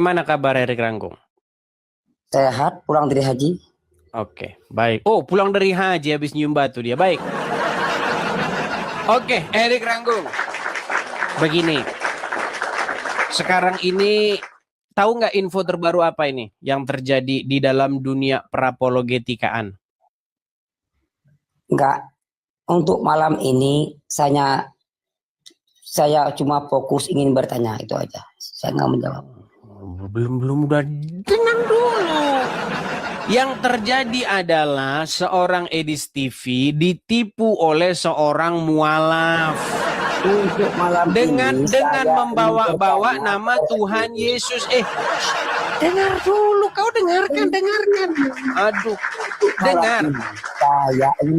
Gimana kabar Erik Ranggung? Sehat, pulang dari haji. Oke, baik. Oh, pulang dari haji habis nyium batu dia. Baik. Oke, Erik Ranggung. Begini. Sekarang ini tahu nggak info terbaru apa ini yang terjadi di dalam dunia perapologetikaan? Enggak, untuk malam ini saya cuma fokus ingin bertanya, itu aja. Saya nggak menjawab. Belum udah tenang dulu. Yang terjadi adalah seorang Edis TV ditipu oleh seorang mualaf. Untuk malam dengan ini membawa-bawa nama Tuhan Yesus. Dengar dulu, kau dengarkan. Aduh, dengar.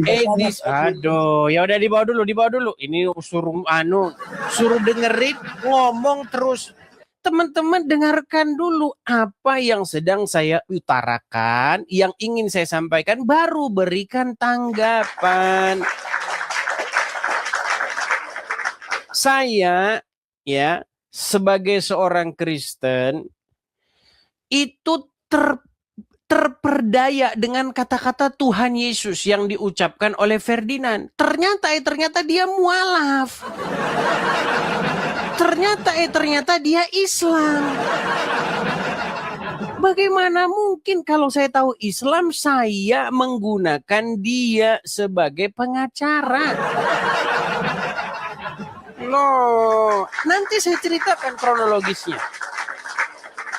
Edis, aduh, ya udah dibawa dulu. Ini suruh dengerin ngomong terus. Teman-teman dengarkan dulu apa yang sedang saya utarakan, yang ingin saya sampaikan, baru berikan tanggapan. Saya ya sebagai seorang Kristen itu terperdaya dengan kata-kata Tuhan Yesus yang diucapkan oleh Ferdinand. Ternyata dia mualaf. Ternyata dia Islam. Bagaimana mungkin kalau saya tahu Islam, saya menggunakan dia sebagai pengacara? Loh, nanti saya ceritakan kronologisnya.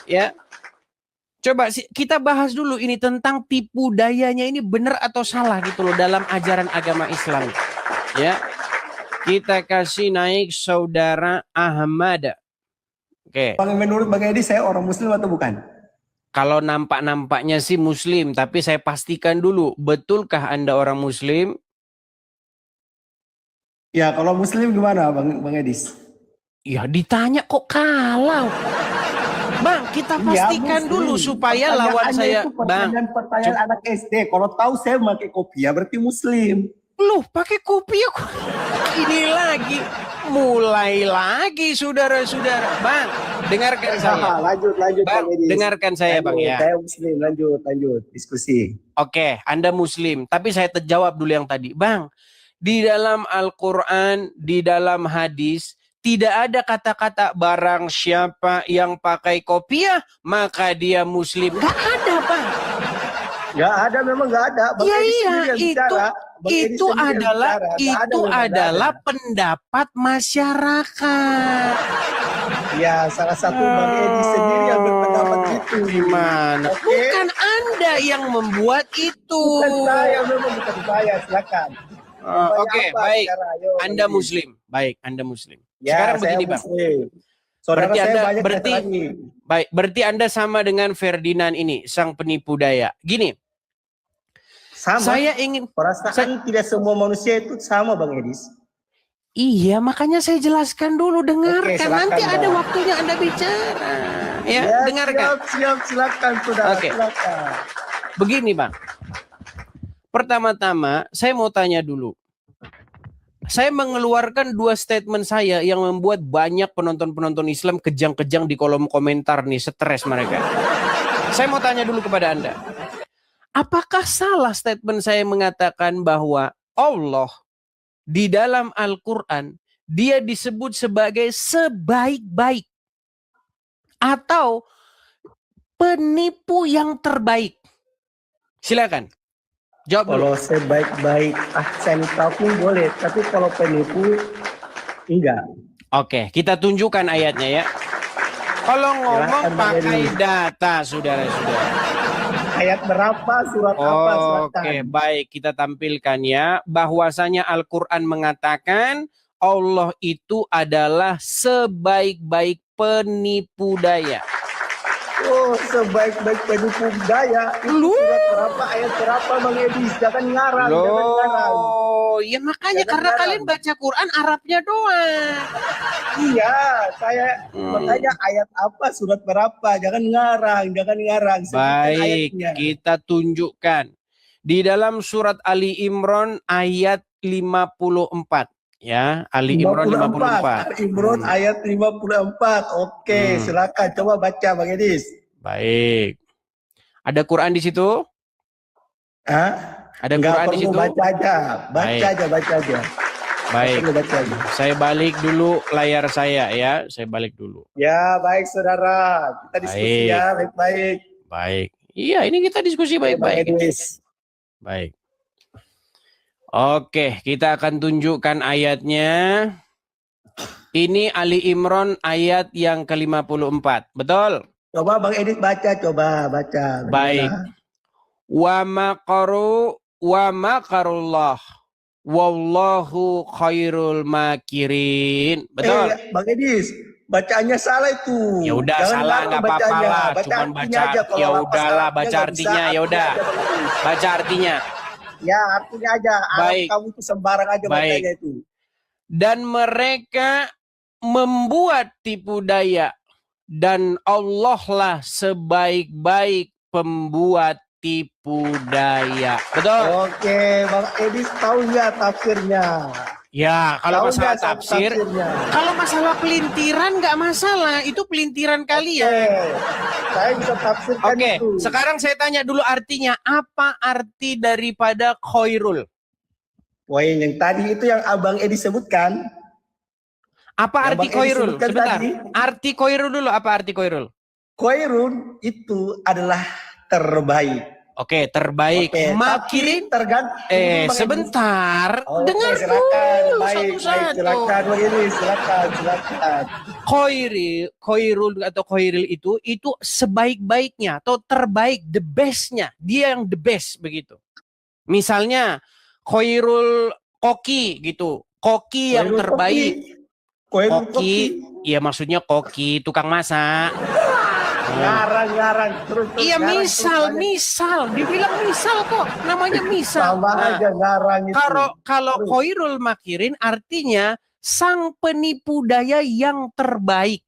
Ya. Coba kita bahas dulu ini tentang tipu dayanya ini benar atau salah gitu loh dalam ajaran agama Islam. Ya. Kita kasih naik saudara Ahmad. Oke. Menurut Bang Edi, saya orang Muslim atau bukan? Kalau nampak-nampaknya sih Muslim, tapi saya pastikan dulu, betulkah Anda orang Muslim? Ya, kalau Muslim gimana Bang Edis? Ya ditanya kok kalau. Bang, kita pastikan dulu supaya lawan saya. Pertanyaan anak SD. Kalau tahu saya pakai kopiah berarti Muslim. Loh, pakai kopiah kok. Ini lagi. Mulai lagi saudara-saudara. Bang, dengarkan saya. Lanjut Bang, dengarkan saya Bang ya. Saya Muslim, lanjut diskusi. Oke, Anda Muslim, tapi saya terjawab dulu yang tadi. Bang, di dalam Al-Quran, di dalam hadis, tidak ada kata-kata barang siapa yang pakai kopiah, maka dia Muslim. Gak ada, Bang. Gak ada, memang gak ada. Itu adalah pendapat masyarakat. Ya, salah satu Bang Edi sendiri yang berpendapat itu. Gimana? Okay. Bukan Anda yang membuat itu. Bukan saya, silakan. Oke, baik. Anda Muslim. Baik, Anda Muslim. Ya, sekarang begini, Bang. Berarti Anda sama dengan Ferdinand ini, sang penipu daya. Gini. Saya ingin perasaan tidak semua manusia itu sama, Bang Edis. Iya, makanya saya jelaskan dulu, dengarkan. Oke, nanti ada waktunya Anda bicara. Ya, dengarkan. Silakan, Saudara. Oke. Begini, Bang. Pertama-tama, saya mau tanya dulu. Saya mengeluarkan 2 statement saya yang membuat banyak penonton-penonton Islam kejang-kejang di kolom komentar nih, stres mereka. Saya mau tanya dulu kepada Anda. Apakah salah statement saya mengatakan bahwa Allah di dalam Al-Quran dia disebut sebagai sebaik-baik atau penipu yang terbaik? Silakan. Jawab dulu. Kalau sebaik-baik ahsan pun boleh, tapi kalau penipu enggak. Oke, kita tunjukkan ayatnya ya. Kalau ngomong pakai data, saudara-saudara. Ayat berapa, surat apa? Oke, baik, kita tampilkan ya. Bahwasanya Al-Quran mengatakan Allah itu adalah sebaik-baik penipu daya. Oh, sebaik-baik penipu daya. Itu surat berapa, ayat berapa, Bang Edis? Jangan ngarang, jangan ngarang. Ya makanya karena kalian baca Quran Arabnya doang. Iya, saya makanya ayat apa, surat berapa, jangan ngarang. Baik, kita tunjukkan. Di dalam surat Ali Imran ayat 54. Ya, Ali Imran 54. Imran ayat 54. Oke, silakan coba baca Bang Edis. Baik. Ada Quran di situ? Hah? Ada Nggak Quran di perlu, situ? baca aja. Baca Baik. aja. Baik. Nggak perlu, baca aja. Saya balik dulu layar saya ya. Saya balik dulu. Ya, baik saudara. Kita diskusi ya, baik-baik. Baik. Iya, ini kita diskusi Bang baik-baik. Edis. Baik. Oke, kita akan tunjukkan ayatnya. Ini Ali Imran ayat yang ke-54. Betul? Coba Bang Edis baca. Baik. Wa makarullah. Wallahu khairul makirin. Betul? Bang Edis, bacaannya salah itu. Ya udah, salah nggak apa-apa lah. Cuman baca. Ya udahlah, baca artinya. Ya udah. Baca artinya. Ya, artinya aja. Baik. Kamu itu sembarang aja bacanya itu. Dan mereka membuat tipu daya, dan Allah lah sebaik-baik pembuat tipu daya. Betul? Oke, Bang Edis tahu nggak tafsirnya? Ya, kalau masalah tafsir, tafsirnya? kalau masalah pelintiran nggak masalah, itu pelintiran kalian. Saya bisa tafsirkan Oke, itu. sekarang saya tanya dulu artinya. Apa arti daripada khairul? Poin yang tadi itu yang Abang Edi sebutkan. Apa Yang arti Bang Edi khairul? sebutkan Sebentar. tadi. Arti khairul dulu. Apa arti khairul? Khairun itu adalah terbaik. Oke, terbaik. Oke, Makirin. tapi tergantung. Sebentar. Oke, Dengar silakan. dulu Baik, satu-satu. silakan Bang Edi, silakan. Khairul atau khairil itu sebaik-baiknya atau terbaik, the bestnya. Dia yang the best begitu. Misalnya khairul koki gitu. Koki yang terbaik. Koki, ya maksudnya koki, tukang masak. Ngarang terus. Iya, misal, dibilang misal kok, namanya misal. Sama aja ngarang itu. Kalau khairul makirin artinya sang penipu daya yang terbaik.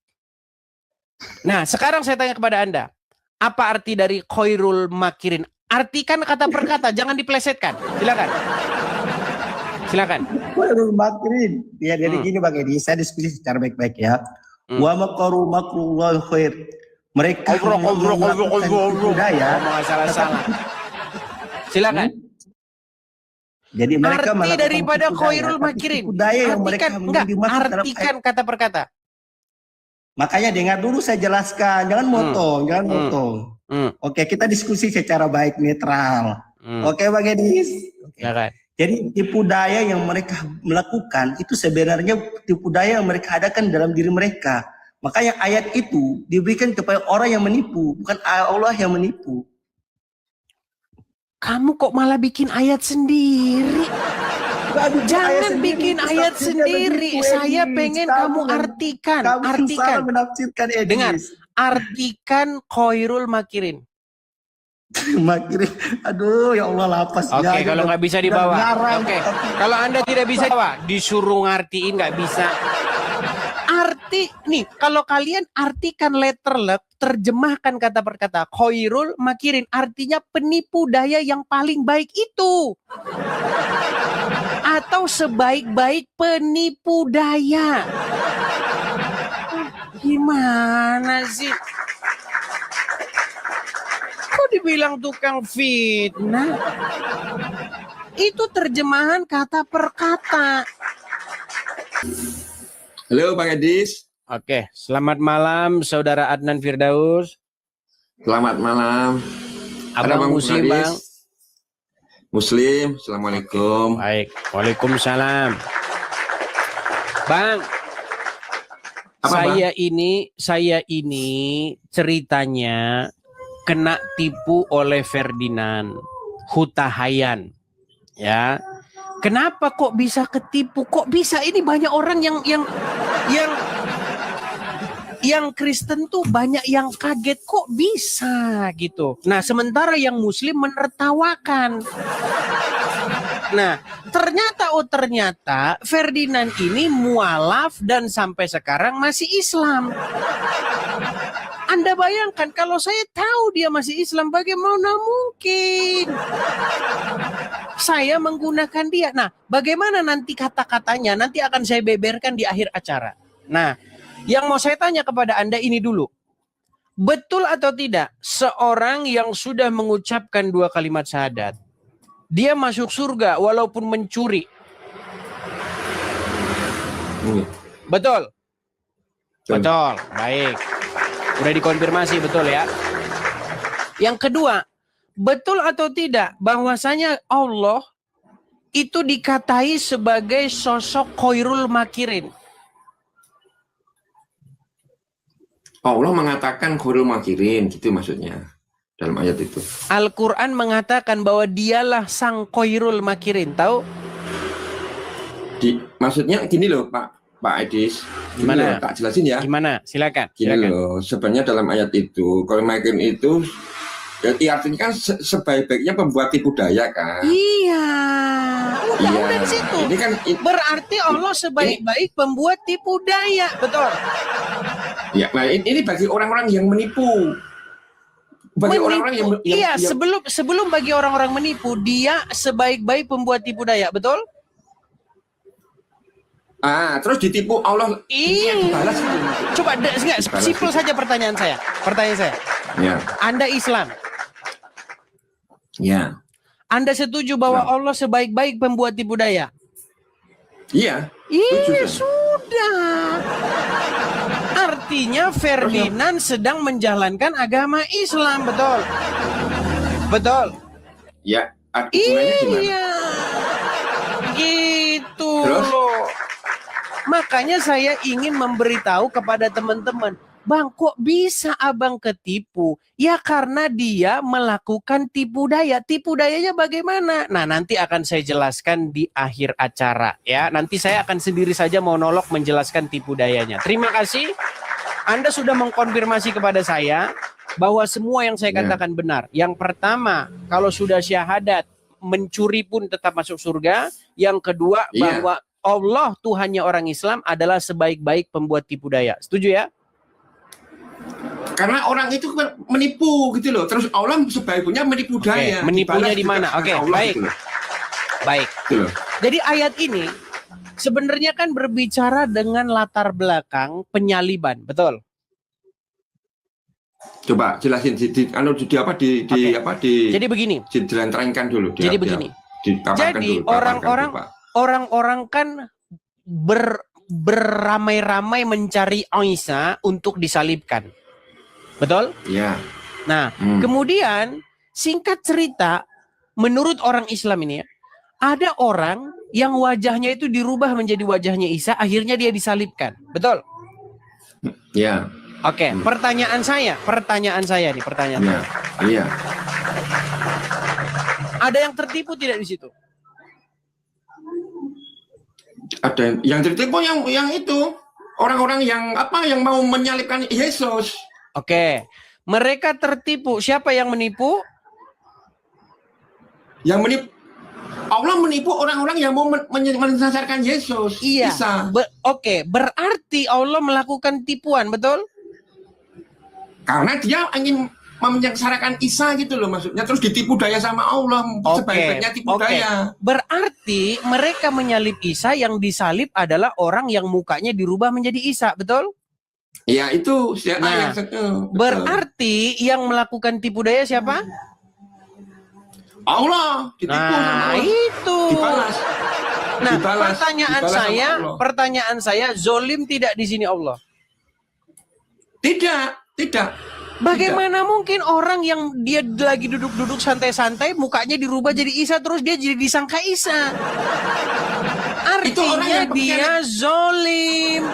Nah, sekarang saya tanya kepada Anda, apa arti dari khairul makirin? Artikan kata per kata, jangan diplesetkan. Silakan. Khairul makirin. Ya, jadi gini Bang Edi, saya diskusi secara baik-baik ya. Wa makaru makrullahi khair. Mereka ngobrol daya. Salah. Silakan. Jadi mereka arti daripada khairul makirin. Artikan kata per kata. Makanya dengar dulu saya jelaskan, jangan motong. Oke, kita diskusi secara baik netral. Oke Bang Edis. Jadi tipu daya yang mereka melakukan itu sebenarnya tipu daya yang mereka adakan dalam diri mereka. Makanya ayat itu diberikan kepada orang yang menipu, bukan Allah yang menipu. Kamu kok malah bikin ayat sendiri? Jangan bikin ayat sendiri. Saya pengen kamu artikan. Kamu menafsirkan Edis. Dengar, artikan khairul makirin. Makirin, aduh ya Allah lapas. Oke, kalau nggak bisa dibawa. Oke, kalau Anda tidak bisa bawa, disuruh ngartiin nggak bisa. Nih, kalau kalian artikan letterlek, terjemahkan kata per kata. Khairul makirin artinya penipu daya yang paling baik itu. Atau sebaik-baik penipu daya. Gimana sih? Kok dibilang tukang fitnah? Itu terjemahan kata per kata. Halo Bang Edis. Oke, selamat malam Saudara Adnan Firdaus. Selamat malam. Abang Muslim, Bang. Muslim, Assalamualaikum. Baik, Waalaikumsalam. Bang, saya ini ceritanya kena tipu oleh Ferdinand Hutahayan. Ya. Kenapa kok bisa ketipu? Kok bisa? Ini banyak orang yang Kristen tuh banyak yang kaget kok bisa gitu. Nah, sementara yang Muslim menertawakan. Nah, ternyata Ferdinand ini mualaf dan sampai sekarang masih Islam. Anda bayangkan kalau saya tahu dia masih Islam, bagaimana mungkin? Saya menggunakan dia. Nah, bagaimana nanti kata-katanya? Nanti akan saya beberkan di akhir acara. Nah, yang mau saya tanya kepada Anda ini dulu. Betul atau tidak, seorang yang sudah mengucapkan 2 kalimat syahadat, dia masuk surga walaupun mencuri? Betul? Betul, baik. Udah dikonfirmasi, betul ya. Yang kedua, betul atau tidak bahwasanya Allah itu dikatai sebagai sosok khairul makirin? Allah mengatakan khairul makirin, gitu maksudnya dalam ayat itu. Al-Quran mengatakan bahwa dialah sang khairul makirin, tahu? Maksudnya gini loh Pak Edis. Gimana? Tak jelasin ya. Gimana? Silakan. Gini loh, sebenarnya dalam ayat itu khairul makirin itu artinya kan sebaik-baiknya pembuat tipu daya kan. Iya. Iya. Udah di situ. Ini kan berarti Allah sebaik-baik pembuat tipu daya, betul? Ya, nah ini bagi orang-orang yang menipu. Bagi orang-orang yang iya, sebelum bagi orang-orang menipu, dia sebaik-baik pembuat tipu daya, betul? Terus ditipu Allah. Iya. Dibalas gitu. Coba enggak, simpel saja pertanyaan saya. Ya. Anda Islam. Ya. Anda setuju bahwa Allah sebaik-baik pembuat tipu daya? Iya. Iya, sudah. Artinya Ferdinand sedang menjalankan agama Islam, betul? Betul? Ya, hubungannya gimana? Iya. Gitu. Terus? Makanya saya ingin memberitahu kepada teman-teman, Bang, kok bisa abang ketipu? Ya karena dia melakukan tipu daya. Tipu dayanya bagaimana? Nah, nanti akan saya jelaskan di akhir acara ya. Nanti saya akan sendiri saja monolog menjelaskan tipu dayanya. Terima kasih. Anda sudah mengkonfirmasi kepada saya bahwa semua yang saya katakan benar. Yang pertama, kalau sudah syahadat, mencuri pun tetap masuk surga. Yang kedua, bahwa Allah Tuhannya orang Islam adalah sebaik-baik pembuat tipu daya. Setuju ya? Karena orang itu menipu gitu loh. Terus Allah sebaiknya menipu daya. Menipunya di mana? Oke, baik. Gitu baik. Gitu Jadi ayat ini sebenarnya kan berbicara dengan latar belakang penyaliban, betul? Coba jelasin Jadi begini. Dilantarkan dulu. Jadi begini. Jadi orang-orang kan beramai-ramai mencari Isa untuk disalibkan. Betul? Iya. Nah, kemudian singkat cerita, menurut orang Islam ini ya, ada orang yang wajahnya itu dirubah menjadi wajahnya Isa, akhirnya dia disalibkan. Betul? Iya. Oke, pertanyaan saya nih. Iya. Ada yang tertipu tidak di situ? Ada yang tertipu yang itu orang-orang yang mau menyalibkan Yesus. Oke, mereka tertipu. Siapa yang menipu? Yang menipu Allah menipu orang-orang yang mau mensasarkan Yesus. Iya. Oke, berarti Allah melakukan tipuan, betul? Karena dia ingin menyengsarakan Isa gitu loh maksudnya, terus ditipu daya sama Allah. Sebaik-baiknya tipu daya. Berarti mereka menyalib Isa, yang disalib adalah orang yang mukanya dirubah menjadi Isa, betul? Ya itu. Berarti yang melakukan tipu daya siapa? Allah. Ditipu sama Allah. Itu. Dibalas. Nah, Dibalas pertanyaan saya, zolim tidak di sini Allah? Tidak. Bagaimana mungkin orang yang dia lagi duduk-duduk santai-santai, mukanya dirubah jadi Isa, terus dia jadi disangka Isa? Artinya dia zolim.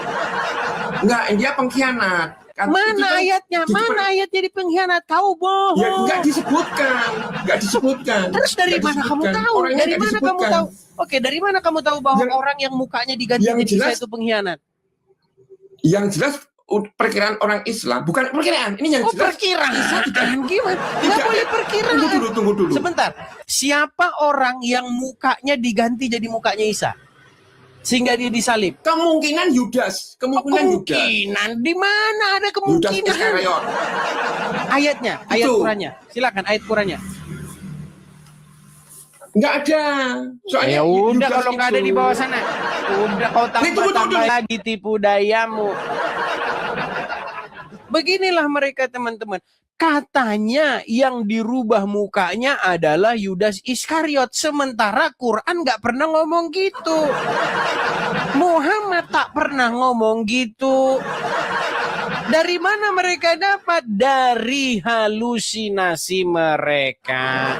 Enggak, dia pengkhianat. Mana ayatnya? Mana ayatnya di pengkhianat? Kau bohong. Ya enggak disebutkan. Terus dari mana kamu tahu? Kamu tahu? Oke, dari mana kamu tahu bahwa orang yang mukanya diganti jadi Isa itu pengkhianat? Yang jelas perkiraan orang Islam, bukan perkiraan. Ini yang jelas. Perkiraan? Gimana? Nggak boleh perkiraan. Tunggu dulu. Sebentar. Siapa orang yang mukanya diganti jadi mukanya Isa? Sehingga dia disalib. Kemungkinan Yudas. Kemungkinan. Di mana ada kemungkinan? Yudas Iskariot. Ayat Qurannya. Silakan ayat Qurannya. Nggak ada. Soalnya Ya udah Yudas kalau nggak ada itu- di bawah sana. Udah kau tambah lagi tipu dayamu. Beginilah mereka teman-teman. Katanya yang dirubah mukanya adalah Yudas Iskariot. Sementara Quran nggak pernah ngomong gitu. Muhammad tak pernah ngomong gitu. Dari mana mereka dapat? Dari halusinasi mereka.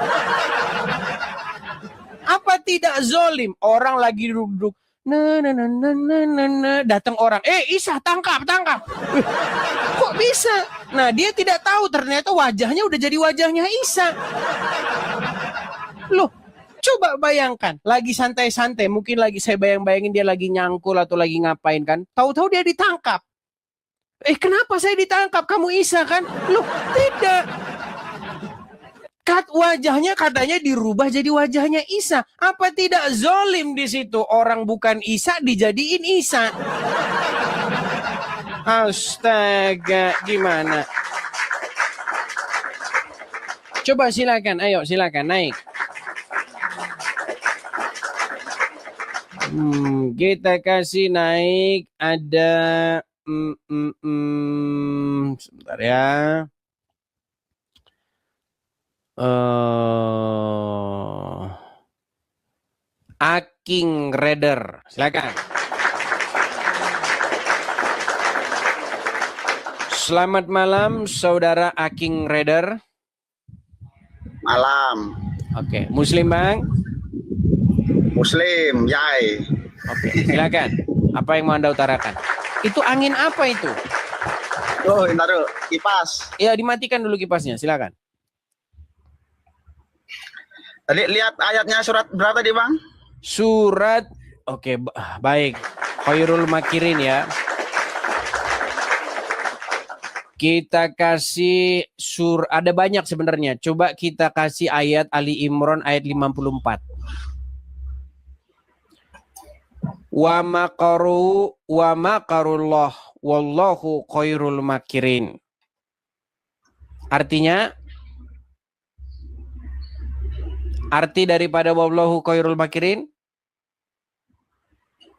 Apa tidak zolim? Orang lagi duduk. Datang orang. Isa tangkap. Kok bisa? Nah dia tidak tahu ternyata wajahnya udah jadi wajahnya Isa. Loh, coba bayangkan. Lagi santai-santai. Mungkin lagi saya bayangin dia lagi nyangkul atau lagi ngapain kan. Tahu-tahu dia ditangkap. Kenapa saya ditangkap? Kamu Isa kan? Loh, tidak. Wajahnya katanya dirubah jadi wajahnya Isa. Apa tidak zolim di situ? Orang bukan Isa dijadiin Isa. Astaga, gimana? Coba silakan, ayo silakan naik. Kita kasih naik ada sebentar ya. Aking Raider, silakan. Selamat malam, saudara Aking Raider. Malam. Oke, Muslim bang? Muslim, Yai. Oke, silakan. Apa yang mau Anda utarakan? Itu angin apa itu? Oh, taruh kipas. Ya, dimatikan dulu kipasnya, silakan. Tadi lihat ayatnya surat berapa tadi, Bang? Surat, oke, baik. Khairul Makirin ya. Kita kasih ada banyak sebenarnya. Coba kita kasih ayat Ali Imran ayat 54. Wa makarullah wallahu khairul makirin. Arti daripada wallahu khairul makirin?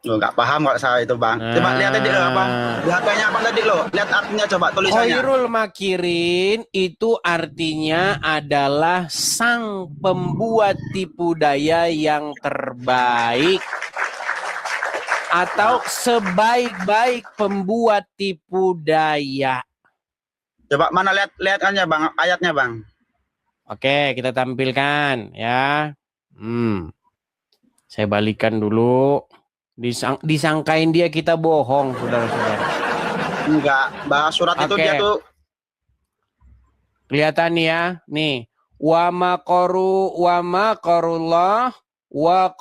Lo nggak paham kalau saya itu, Bang. Coba lihat tadi lo, Bang. Lihatnya apa tadi lo? Lihat artinya coba tulisannya. Khairul makirin itu artinya adalah sang pembuat tipu daya yang terbaik. Atau sebaik-baik pembuat tipu daya. Coba mana lihatnya, Bang, ayatnya, Bang. Oke, kita tampilkan ya. Saya balikan dulu. Disangkain dia kita bohong, saudara-saudara. Enggak, bahas surat itu dia tuh. Kelihatan ya, nih. Wa makarullah wa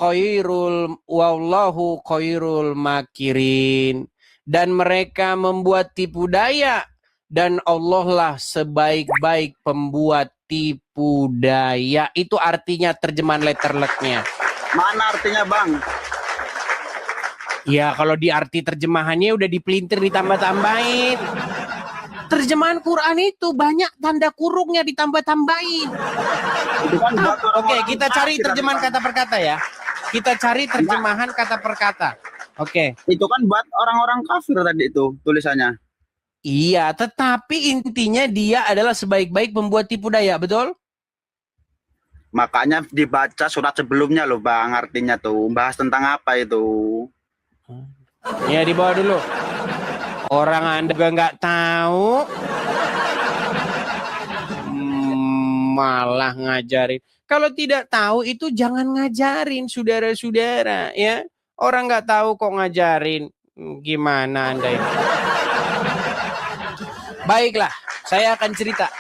wallahu khairul makirin. Dan mereka membuat tipu daya dan Allah lah sebaik-baik pembuat tipu daya. Itu artinya terjemahan letterleknya. Mana artinya, Bang? Ya kalau di arti terjemahannya udah dipelintir ditambah-tambahin. Terjemahan Quran itu banyak tanda kurungnya ditambah-tambahin. Oke, kita cari terjemahan kata per kata ya. Kita cari terjemahan kata per kata. Oke. Itu kan buat orang-orang kafir tadi itu tulisannya. Iya, tetapi intinya dia adalah sebaik-baik pembuat tipu daya, betul? Makanya dibaca surat sebelumnya loh, Bang, artinya tuh. Bahas tentang apa itu? Ya, dibawa dulu. Orang Anda juga nggak tahu. Malah ngajarin. Kalau tidak tahu itu jangan ngajarin, saudara-saudara, ya. Orang nggak tahu kok ngajarin. Gimana Anda ini? Baiklah, saya akan cerita.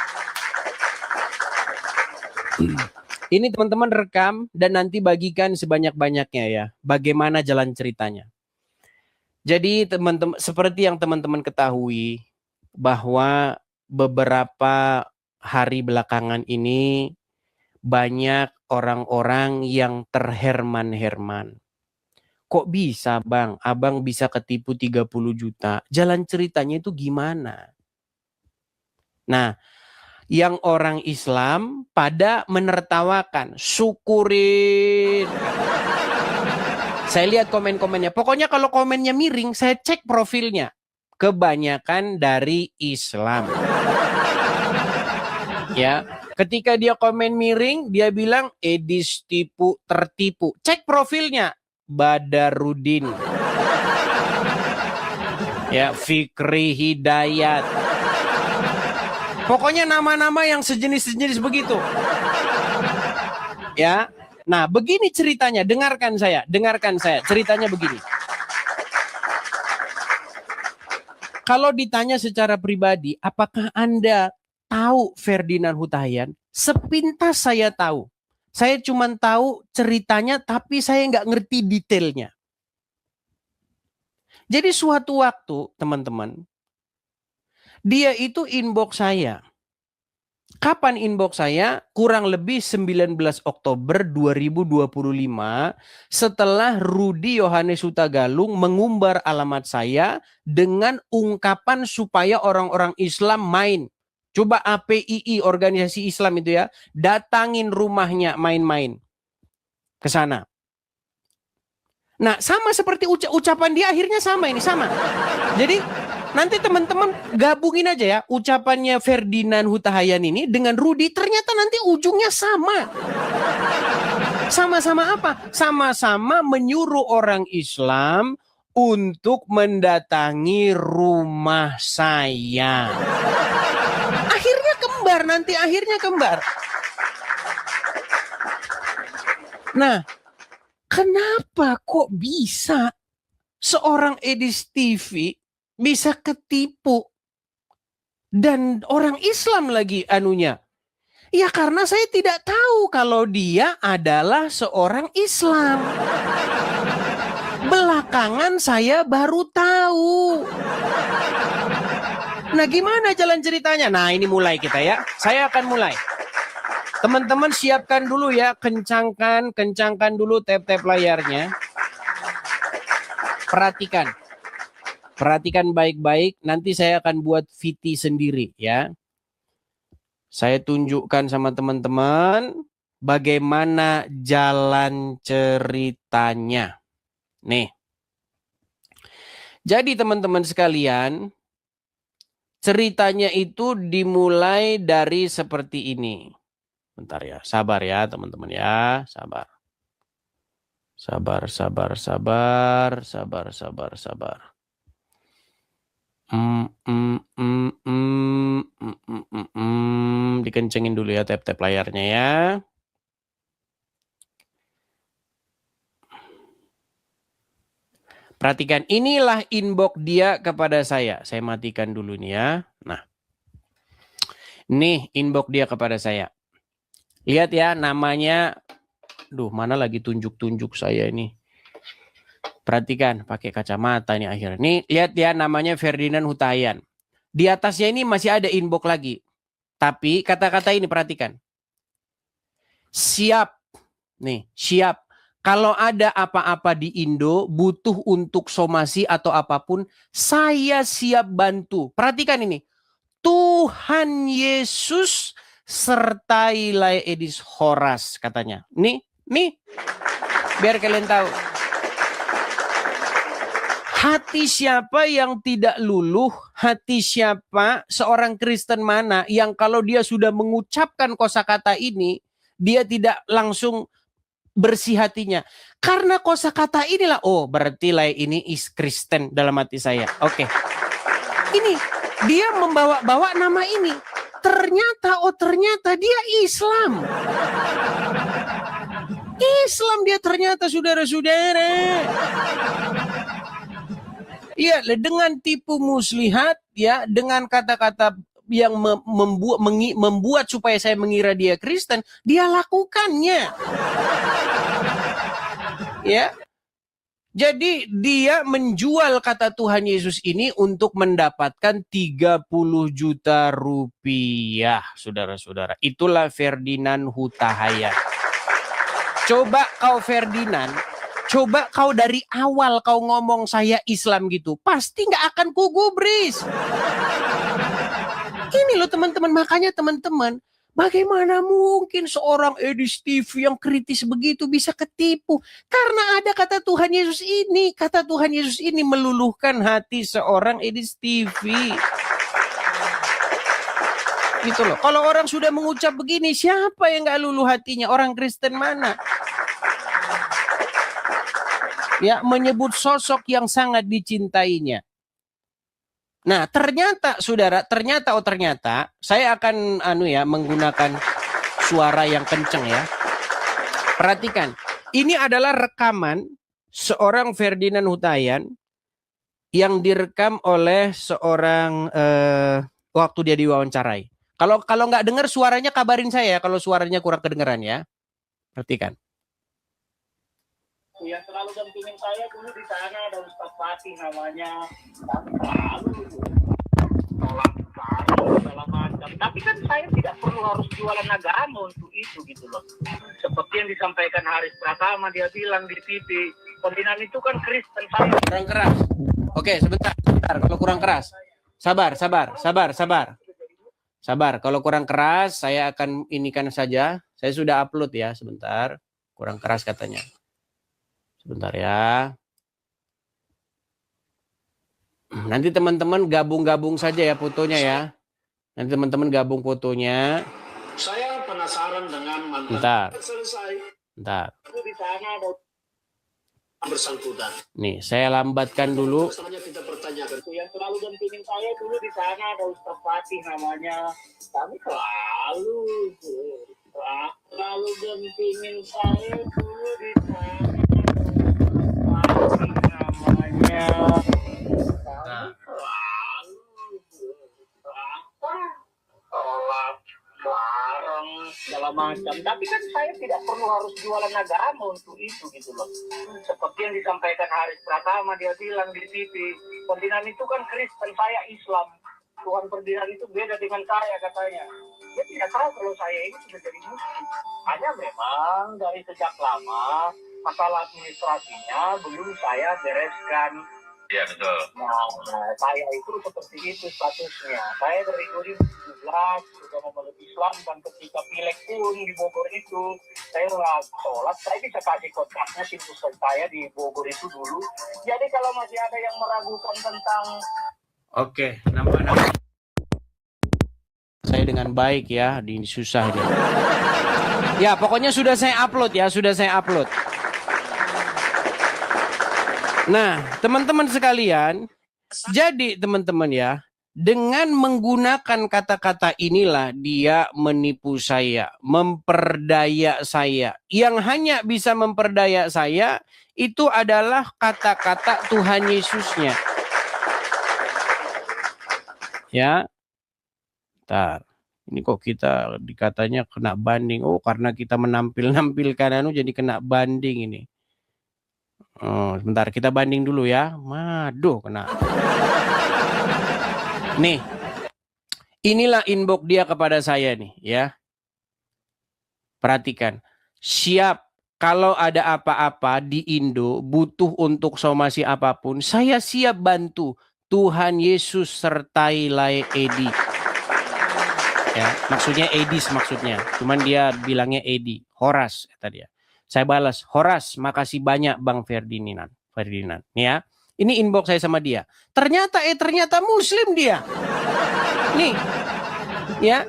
Ini teman-teman rekam dan nanti bagikan sebanyak-banyaknya ya. Bagaimana jalan ceritanya. Jadi teman-teman, seperti yang teman-teman ketahui bahwa beberapa hari belakangan ini banyak orang-orang yang terherman-herman. Kok bisa bang, abang bisa ketipu 30 juta? Jalan ceritanya itu gimana? Nah, Yang orang Islam pada menertawakan, syukurin. Saya lihat komen-komennya. Pokoknya kalau komennya miring, saya cek profilnya. Kebanyakan dari Islam. Ya, ketika dia komen miring, dia bilang Edis tertipu. Cek profilnya, Badarudin. Ya, Fikri Hidayat. Pokoknya nama-nama yang sejenis-sejenis begitu. Ya. Nah, begini ceritanya, dengarkan saya. Ceritanya begini. Kalau ditanya secara pribadi, apakah Anda tahu Ferdinand Huta-Hayan? Sepintas saya tahu. Saya cuma tahu ceritanya, tapi saya nggak ngerti detailnya. Jadi suatu waktu, teman-teman, dia itu inbox saya. Kapan inbox saya? Kurang lebih 19 Oktober 2025 setelah Rudi Yohanes Hutagalung mengumbar alamat saya dengan ungkapan supaya orang-orang Islam main. Coba APII, organisasi Islam itu ya, datangin rumahnya main-main ke sana. Nah, sama seperti ucapan dia akhirnya sama. Jadi nanti teman-teman gabungin aja ya ucapannya Ferdinand Huta-Hayan ini dengan Rudi, ternyata nanti ujungnya sama. Sama-sama apa? Sama-sama menyuruh orang Islam untuk mendatangi rumah saya. Akhirnya kembar. Nah, kenapa kok bisa seorang Edis TV bisa ketipu dan orang Islam lagi anunya? Ya karena saya tidak tahu kalau dia adalah seorang Islam. Belakangan saya baru tahu. Nah, gimana jalan ceritanya? Nah, ini mulai kita ya. Saya akan mulai. Teman-teman siapkan dulu ya, kencangkan dulu tap-tap layarnya. Perhatikan baik-baik, nanti saya akan buat VT sendiri ya. Saya tunjukkan sama teman-teman bagaimana jalan ceritanya. Nih. Jadi teman-teman sekalian, ceritanya itu dimulai dari seperti ini. Bentar ya, sabar ya teman-teman ya, sabar. Dikencengin dulu ya tap-tap layarnya ya. Perhatikan, inilah inbox dia kepada saya. Saya matikan dulu nih ya. Nah, nih inbox dia kepada saya. Lihat ya namanya. Duh, mana lagi tunjuk-tunjuk saya ini. Perhatikan, pakai kacamata nih akhirnya. Nih, lihat ya namanya Ferdinand Huta-Hayan. Di atasnya ini masih ada inbox lagi. Tapi kata-kata ini perhatikan. Siap. Nih, siap. Kalau ada apa-apa di Indo, butuh untuk somasi atau apapun, saya siap bantu. Perhatikan ini. Tuhan Yesus sertailah Edis Horas katanya. Nih, biar kalian tahu. Hati siapa yang tidak luluh, hati siapa seorang Kristen mana yang kalau dia sudah mengucapkan kosakata ini, dia tidak langsung bersih hatinya. Karena kosakata inilah, oh berarti lah ini is Kristen dalam hati saya. Oke. Ini dia membawa-bawa nama ini. Ternyata dia Islam. Islam dia ternyata, saudara-saudara. Iya, dengan tipu muslihat ya, dengan kata-kata yang membuat supaya saya mengira dia Kristen, dia lakukannya. Ya. Jadi dia menjual kata Tuhan Yesus ini untuk mendapatkan 30 juta rupiah, saudara-saudara. Itulah Ferdinand Huta-Hayan. Coba kau Ferdinand, coba kau dari awal kau ngomong saya Islam gitu, pasti nggak akan kugubris. Ini loh teman-teman, makanya teman-teman, bagaimana mungkin seorang Edi Steve yang kritis begitu bisa ketipu? Karena ada kata Tuhan Yesus ini. Kata Tuhan Yesus ini meluluhkan hati seorang Edi Steve. Gitu loh. Kalau orang sudah mengucap begini, siapa yang gak luluh hatinya? Orang Kristen mana? Ya, menyebut sosok yang sangat dicintainya. Nah, ternyata saudara, ternyata saya akan menggunakan suara yang kenceng ya. Perhatikan, ini adalah rekaman seorang Ferdinand Huttayan yang direkam oleh seorang waktu dia diwawancarai. Kalau nggak dengar suaranya kabarin saya kalau suaranya kurang kedengeran ya. Perhatikan. Yang selalu dampingin saya dulu di sana ada Ustadz Fatih namanya, selalu tolak segala macam. Tapi kan saya tidak perlu harus jualan agama untuk itu gitu loh. Seperti yang disampaikan Haris Pratama, dia bilang di TV, pembinaan itu kan Kristen. Saya kurang keras. Oke, sebentar. Kalau kurang keras, sabar. Kalau kurang keras, saya akan inikan saja. Saya sudah upload ya, sebentar. Kurang keras katanya. Sebentar ya. Nanti teman-teman gabung-gabung saja ya fotonya ya. Nanti teman-teman gabung fotonya. Saya penasaran dengan mantan. Bentar. Selesai. Bentar. Di sana ada bersangkutan. Nih, saya lambatkan dulu. Kita pertanyakan. Yang selalu dampingin saya dulu di sana ada Ustadz Fatih namanya. Kami selalu dampingin saya dulu di sana. Segala macam, tapi kan saya tidak perlu harus jualan agama untuk itu gitu loh. Seperti yang disampaikan Haris Pratama, dia bilang di TV, pembinaan itu kan Kristen, saya Islam. Tuhan pembinaan itu beda dengan saya katanya. Dia tidak tahu kalau saya ini sudah jadi muslim. Hanya memang dari sejak lama masalah administrasinya belum saya bereskan. Iya betul. Nah, saya itu seperti itu statusnya. Saya dari 2017 sudah memeluk Islam dan ketika pileg pun di Bogor itu saya sholat, saya bisa kasih kontaknya simpul saya di Bogor itu dulu. Jadi kalau masih ada yang meragukan tentang nampak saya dengan baik ya, ini susah dia. Ya, pokoknya sudah saya upload. Nah, teman-teman sekalian, jadi teman-teman ya, dengan menggunakan kata-kata inilah dia menipu saya, memperdaya saya. Yang hanya bisa memperdaya saya itu adalah kata-kata Tuhan Yesusnya. Ya. Bentar. Ini kok kita dikatanya kena banding. Oh, karena kita menampilkan jadi kena banding ini. Oh, sebentar, kita banding dulu ya. Waduh, kena. Nih. Inilah inbox dia kepada saya nih, ya. Perhatikan. Siap kalau ada apa-apa di Indo, butuh untuk somasi apapun, saya siap bantu. Tuhan Yesus sertai Lai Edi. Ya, maksudnya Edis maksudnya. Cuman dia bilangnya Edi. Horas kata dia. Saya balas, Horas, makasih banyak Bang Ferdinand. Nih ya. Ini inbox saya sama dia. Ternyata Muslim dia. Nih. Ya.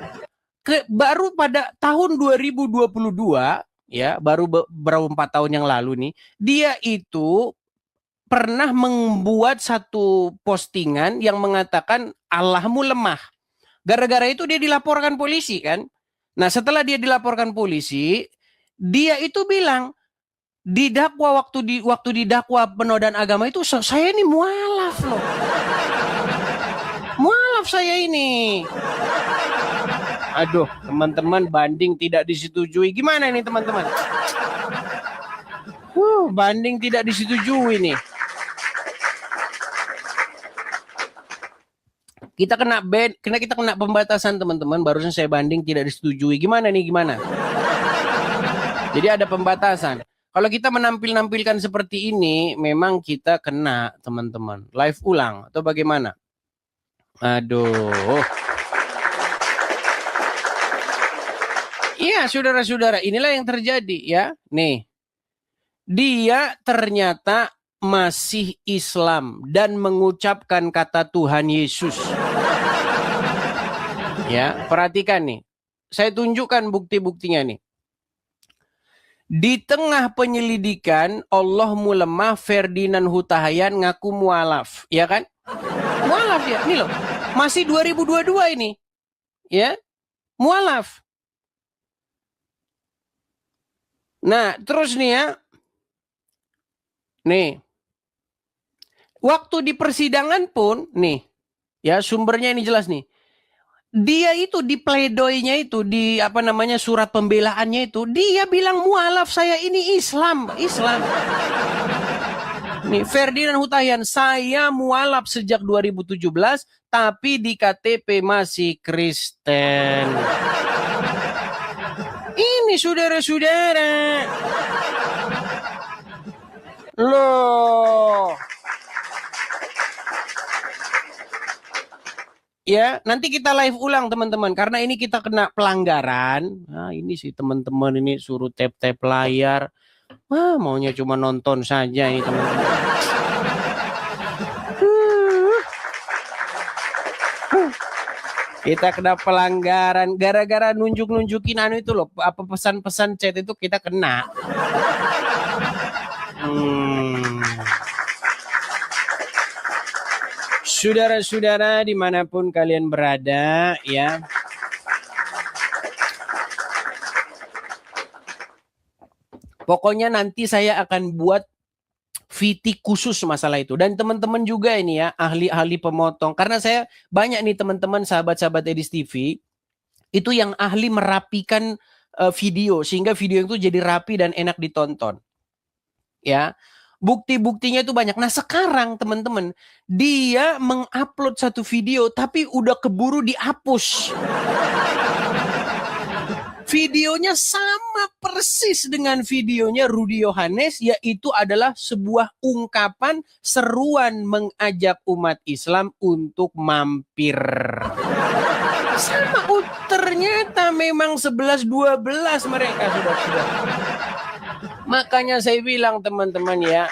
Baru pada tahun 2022 ya, baru berapa 4 tahun yang lalu nih, dia itu pernah membuat satu postingan yang mengatakan Allahmu lemah. Gara-gara itu dia dilaporkan polisi kan. Nah, setelah dia dilaporkan polisi, dia itu bilang didakwa waktu didakwa penodaan agama itu saya ini mualaf loh. Mualaf saya ini. Aduh, teman-teman, banding tidak disetujui. Gimana ini teman-teman? Banding tidak disetujui nih. Kita kena pembatasan teman-teman. Barusan saya banding tidak disetujui. Gimana nih? Jadi ada pembatasan. Kalau kita menampilkan seperti ini, memang kita kena teman-teman. Live ulang atau bagaimana? Aduh. Iya, saudara-saudara, inilah yang terjadi ya. Nih, dia ternyata masih Islam dan mengucapkan kata Tuhan Yesus. Ya, perhatikan nih. Saya tunjukkan bukti-buktinya nih. Di tengah penyelidikan, Allah lemah, Ferdinand Hutahayan ngaku mualaf, ya kan? Mualaf ya, ini loh. Masih 2022 ini. Ya, mualaf. Nah, terus nih ya. Nih. Waktu di persidangan pun, nih. Ya, sumbernya ini jelas nih. Dia itu di pledoinya itu, di apa namanya surat pembelaannya itu, dia bilang mualaf, saya ini Islam. Nih, Ferdinand Hutahian, saya mualaf sejak 2017, tapi di KTP masih Kristen. Ini saudara-saudara. Loh. Ya, nanti kita live ulang teman-teman, karena ini kita kena pelanggaran. Nah, ini sih teman-teman ini suruh tap-tap layar. Wah, maunya cuma nonton saja ini teman-teman. Kita kena pelanggaran gara-gara nunjukin anu itu loh, apa pesan-pesan chat itu kita kena. Saudara-saudara dimanapun kalian berada ya. Pokoknya nanti saya akan buat VT khusus masalah itu. Dan teman-teman juga ini ya, ahli-ahli pemotong. Karena saya banyak nih teman-teman sahabat-sahabat Edis TV, itu yang ahli merapikan video. Sehingga video itu jadi rapi dan enak ditonton. Ya. Bukti-buktinya itu banyak. Nah sekarang teman-teman, dia mengupload satu video tapi udah keburu dihapus. Videonya sama persis dengan videonya Rudy Yohanes, yaitu adalah sebuah ungkapan seruan mengajak umat Islam untuk mampir. Sama, ternyata memang 11-12 mereka sudah. Makanya saya bilang teman-teman ya,